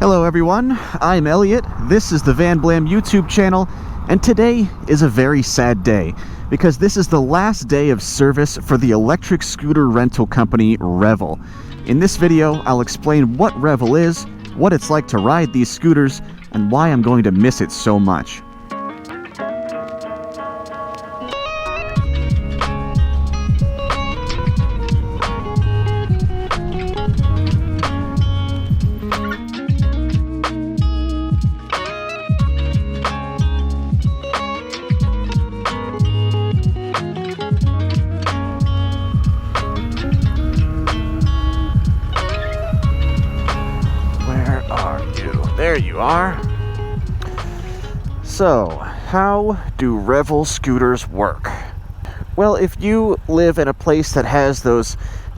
Hello everyone, I'm Elliot, this is the Van Blam YouTube channel, and today is a very sad day because this is the last day of service for the electric scooter rental company Revel. In this video, I'll explain what Revel is, what it's like to ride these scooters, and why I'm going to miss it so much. There you are. So, how do Revel scooters work? Well, if you live in a place that has those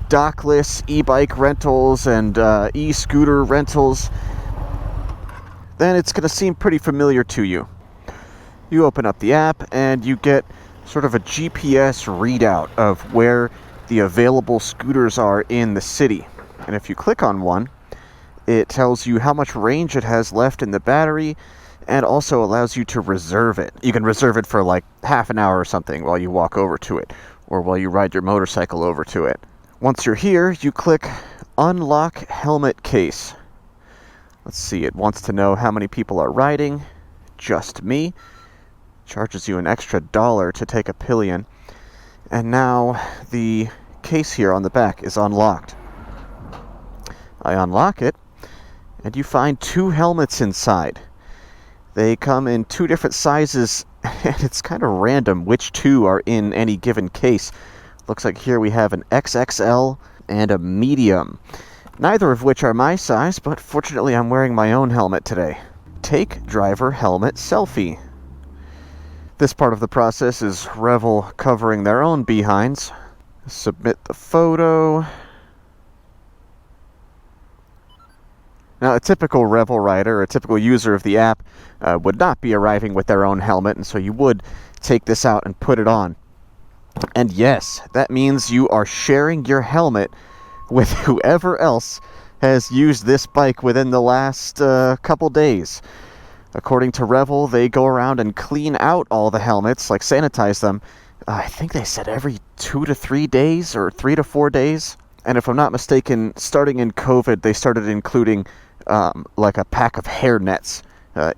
dockless e-bike rentals and e-scooter rentals, then it's going to seem pretty familiar to you. You open up the app and you get sort of a GPS readout of where the available scooters are in the city. And if you click on one, it tells you how much range it has left in the battery and also allows you to reserve it. You can reserve it for like half an hour or something while you walk over to it or while you ride your motorcycle over to it. Once you're here, you click Unlock Helmet Case. Let's see, it wants to know how many people are riding. Just me. Charges you an extra $1 to take a pillion. And now the case here on the back is unlocked. I unlock it, and you find 2 helmets inside. They come in 2 different sizes, and it's kind of random which 2 are in any given case. Looks like here we have an XXL and a medium. Neither of which are my size, but fortunately I'm wearing my own helmet today. Take driver helmet selfie. This part of the process is Revel covering their own behinds. Submit the photo. Now, a typical Revel rider, a typical user of the app, would not be arriving with their own helmet, and so you would take this out and put it on. And yes, that means you are sharing your helmet with whoever else has used this bike within the last couple days. According to Revel, they go around and clean out all the helmets, like sanitize them. I think they said every 2 to 3 days, or 3 to 4 days. And if I'm not mistaken, starting in COVID, they started including like a pack of hair nets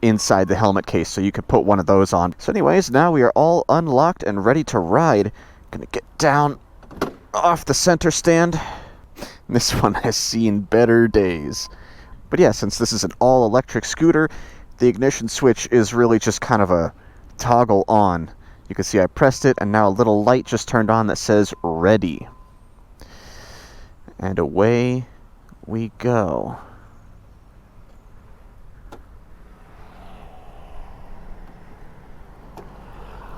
inside the helmet case, so you could put one of those on. So anyways, now we are all unlocked and ready to ride. Gonna get down off the center stand. This one has seen better days. But yeah, since this is an all-electric scooter, the ignition switch is really just kind of a toggle on. You can see I pressed it, and now a little light just turned on that says ready. And away we go.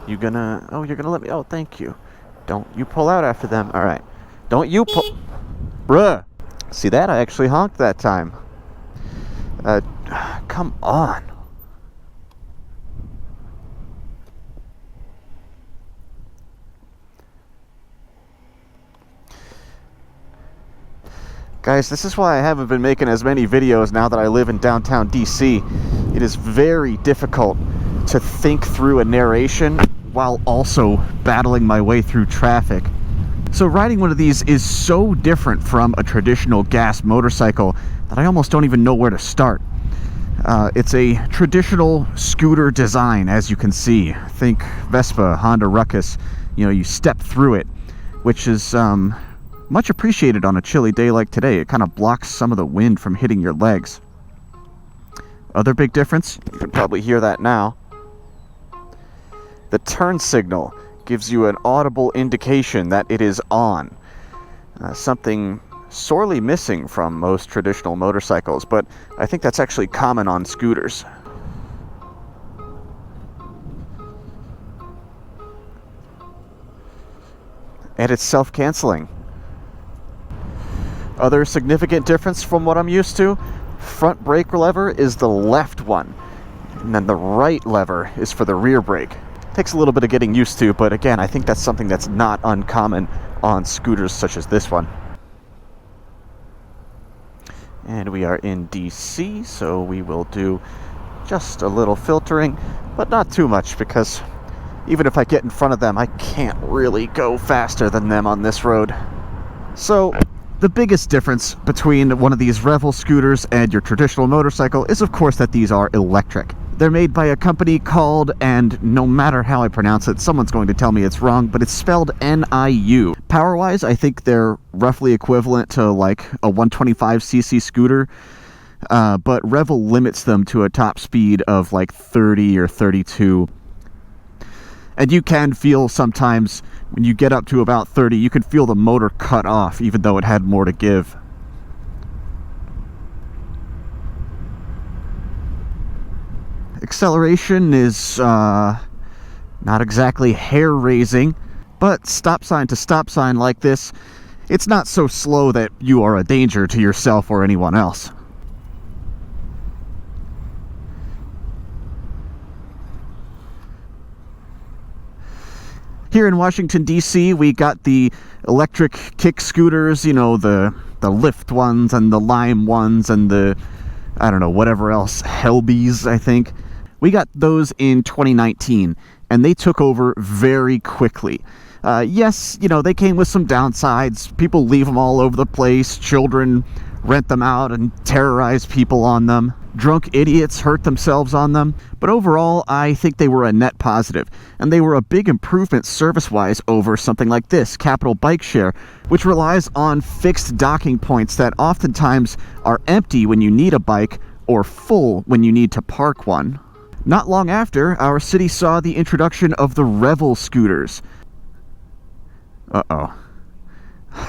You're gonna let me, oh, thank you. Don't you pull out after them. All right. Don't you pull, bruh. See that? I actually honked that time. Come on. Guys, this is why I haven't been making as many videos now that I live in downtown DC. It is very difficult to think through a narration while also battling my way through traffic. So riding one of these is so different from a traditional gas motorcycle that I almost don't even know where to start. It's a traditional scooter design, as you can see. Think Vespa, Honda Ruckus. You know, you step through it, which is much appreciated on a chilly day like today. It kind of blocks some of the wind from hitting your legs. Other big difference, you can probably hear that now. The turn signal gives you an audible indication that it is on. Something sorely missing from most traditional motorcycles, but I think that's actually common on scooters. And it's self-canceling. Other significant difference from what I'm used to, front brake lever is the left one, and then the right lever is for the rear brake. Takes a little bit of getting used to, but again, I think that's something that's not uncommon on scooters such as this one. And we are in DC, so we will do just a little filtering, but not too much, because even if I get in front of them, I can't really go faster than them on this road. So the biggest difference between one of these Revel scooters and your traditional motorcycle is, of course, that these are electric. They're made by a company called, and no matter how I pronounce it, someone's going to tell me it's wrong, but it's spelled NIU. Power-wise, I think they're roughly equivalent to like a 125cc scooter, but Revel limits them to a top speed of like 30 or 32. And you can feel sometimes, when you get up to about 30, you can feel the motor cut off, even though it had more to give. Acceleration is not exactly hair-raising, but stop sign to stop sign like this, it's not so slow that you are a danger to yourself or anyone else. Here in Washington, D.C., we got the electric kick scooters, you know, the Lyft ones and the Lime ones and the, I don't know, whatever else, Helbies, I think. We got those in 2019, and they took over very quickly. Yes, you know, they came with some downsides. People leave them all over the place. Children rent them out and terrorize people on them. Drunk idiots hurt themselves on them. But overall, I think they were a net positive, and they were a big improvement service-wise over something like this, Capital Bike Share, which relies on fixed docking points that oftentimes are empty when you need a bike or full when you need to park one. Not long after, our city saw the introduction of the Revel scooters. Uh-oh.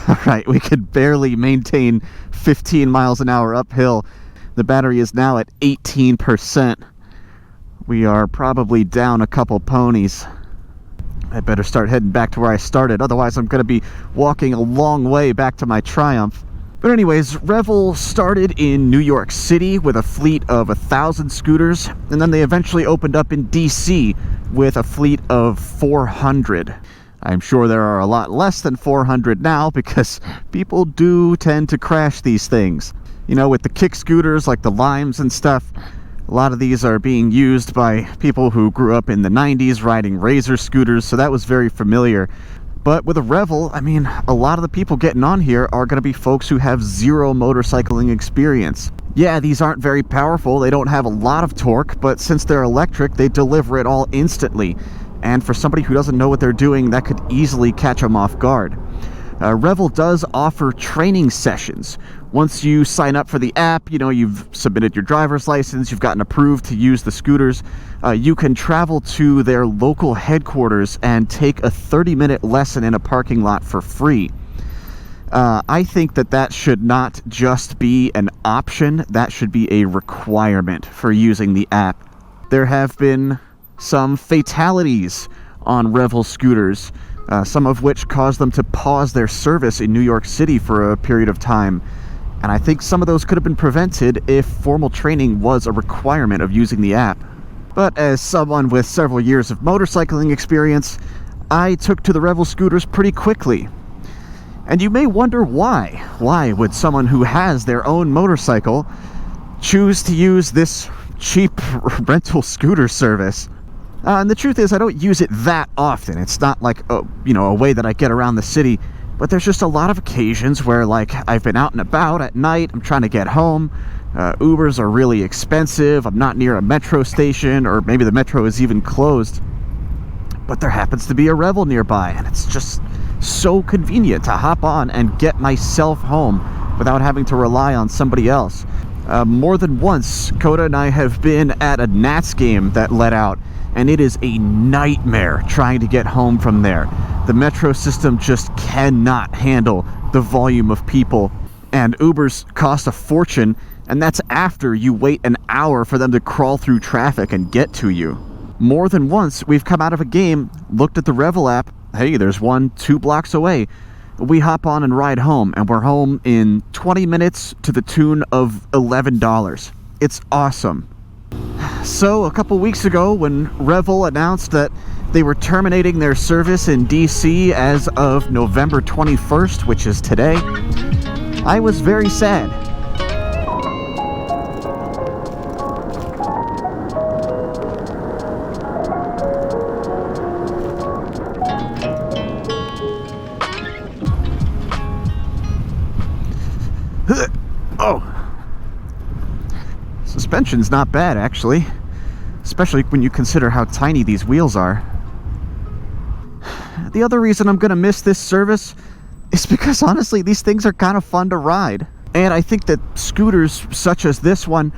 Alright, we could barely maintain 15 miles an hour uphill. The battery is now at 18%. We are probably down a couple ponies. I better start heading back to where I started, otherwise I'm going to be walking a long way back to my Triumph. But anyways, Revel started in New York City with a fleet of 1,000 scooters, and then they eventually opened up in DC with a fleet of 400. I'm sure there are a lot less than 400 now, because people do tend to crash these things. You know, with the kick scooters like the Limes and stuff, a lot of these are being used by people who grew up in the 90s riding Razor scooters, so that was very familiar. But with a Revel, I mean, a lot of the people getting on here are going to be folks who have zero motorcycling experience. Yeah, these aren't very powerful, they don't have a lot of torque, but since they're electric, they deliver it all instantly. And for somebody who doesn't know what they're doing, that could easily catch them off guard. Revel does offer training sessions. Once you sign up for the app, you know, you've submitted your driver's license, you've gotten approved to use the scooters, you can travel to their local headquarters and take a 30-minute lesson in a parking lot for free. I think that should not just be an option, that should be a requirement for using the app. There have been some fatalities on Revel scooters, some of which caused them to pause their service in New York City for a period of time. And I think some of those could have been prevented if formal training was a requirement of using the app. But as someone with several years of motorcycling experience, I took to the Revel scooters pretty quickly. And you may wonder why. Why would someone who has their own motorcycle choose to use this cheap rental scooter service? And the truth is, I don't use it that often. It's not like, a way that I get around the city. But there's just a lot of occasions where, like, I've been out and about at night, I'm trying to get home, Ubers are really expensive, I'm not near a metro station, or maybe the metro is even closed. But there happens to be a Revel nearby, and it's just so convenient to hop on and get myself home without having to rely on somebody else. More than once, Coda and I have been at a Nats game that let out, and it is a nightmare trying to get home from there. The metro system just cannot handle the volume of people, and Ubers cost a fortune, and that's after you wait an hour for them to crawl through traffic and get to you. More than once, we've come out of a game, looked at the Revel app, hey, there's one 2 blocks away. We hop on and ride home, and we're home in 20 minutes to the tune of $11. It's awesome. So, a couple weeks ago, when Revel announced that they were terminating their service in DC as of November 21st, which is today, I was very sad. suspension's not bad, actually. Especially when you consider how tiny these wheels are. The other reason I'm gonna miss this service is because, honestly, these things are kind of fun to ride. And I think that scooters such as this one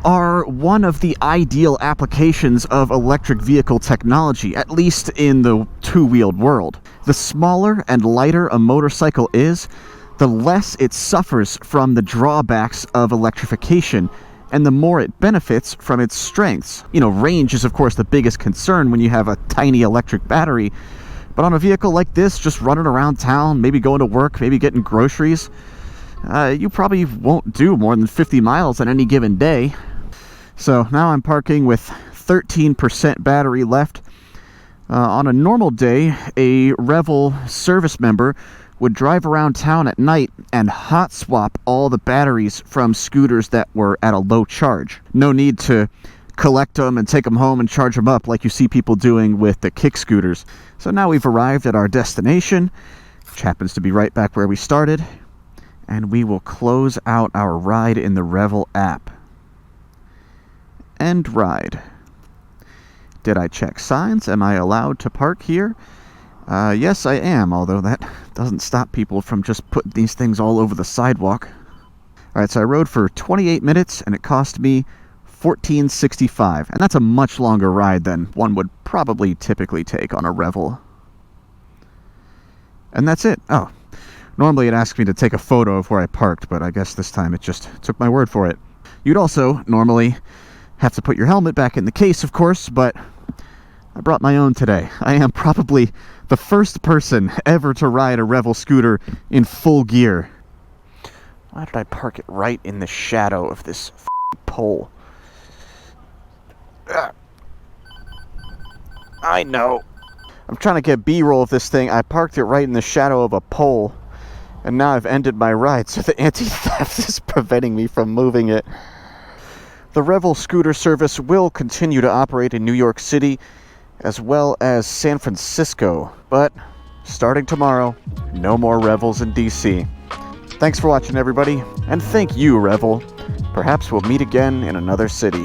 are one of the ideal applications of electric vehicle technology, at least in the two-wheeled world. The smaller and lighter a motorcycle is, the less it suffers from the drawbacks of electrification, and the more it benefits from its strengths. You know, range is of course the biggest concern when you have a tiny electric battery, but on a vehicle like this, just running around town, maybe going to work, maybe getting groceries, you probably won't do more than 50 miles on any given day. So now I'm parking with 13% battery left. On a normal day, a Revel service member would drive around town at night and hot swap all the batteries from scooters that were at a low charge. No need to collect them and take them home and charge them up like you see people doing with the kick scooters. So now we've arrived at our destination, which happens to be right back where we started, and we will close out our ride in the Revel app. End ride. Did I check signs? Am I allowed to park here? Yes, I am, although that doesn't stop people from just putting these things all over the sidewalk. Alright, so I rode for 28 minutes, and it cost me $14.65, and that's a much longer ride than one would probably typically take on a Revel. And that's it. Oh, normally it asks me to take a photo of where I parked, but I guess this time it just took my word for it. You'd also normally have to put your helmet back in the case, of course, but I brought my own today. I am probably the first person ever to ride a Revel scooter in full gear. Why did I park it right in the shadow of this pole? I know. I'm trying to get B-roll of this thing. I parked it right in the shadow of a pole, and now I've ended my ride, so the anti-theft is preventing me from moving it. The Revel scooter service will continue to operate in New York City as well as San Francisco, but starting tomorrow, no more Revels in DC. Thanks for watching, everybody, and thank you, Revel. Perhaps we'll meet again in another city.